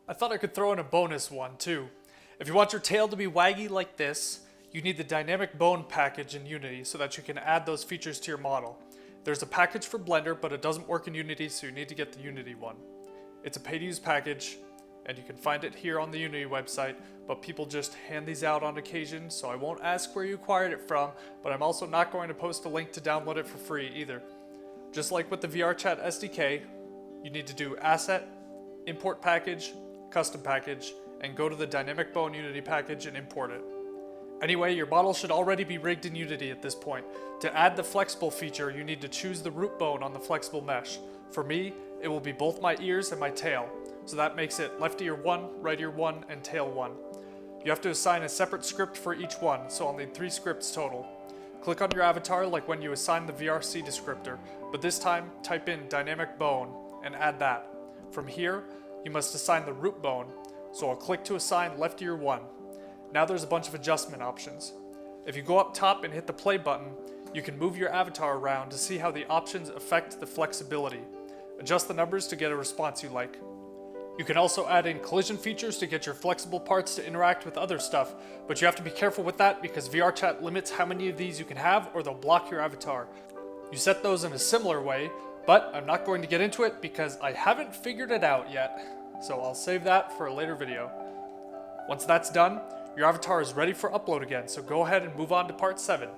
I thought I could throw in a bonus one too. If you want your tail to be waggy like this, you need the dynamic bone package in Unity so that you can add those features to your model. There's a package for Blender, but it doesn't work in Unity, so you need to get the Unity one. It's a pay-to-use package, and you can find it here on the Unity website, but people just hand these out on occasion, so I won't ask where you acquired it from, but I'm also not going to post a link to download it for free either. Just like with the VRChat SDK, you need to do Asset, Import Package, Custom Package, and go to the Dynamic Bone Unity package and import it. Anyway, your model should already be rigged in Unity at this point. To add the flexible feature, you need to choose the root bone on the flexible mesh. For me, it will be both my ears and my tail. So that makes it left ear 1, right ear 1, and tail 1. You have to assign a separate script for each one, so I'll need 3 scripts total. Click on your avatar like when you assign the VRC descriptor, but this time type in dynamic bone and add that. From here, you must assign the root bone, so I'll click to assign left ear 1. Now there's a bunch of adjustment options. If you go up top and hit the play button, you can move your avatar around to see how the options affect the flexibility. Adjust the numbers to get a response you like. You can also add in collision features to get your flexible parts to interact with other stuff, but you have to be careful with that because VRChat limits how many of these you can have or they'll block your avatar. You set those in a similar way, but I'm not going to get into it because I haven't figured it out yet, so I'll save that for a later video. Once that's done, your avatar is ready for upload again, so go ahead and move on to part 7.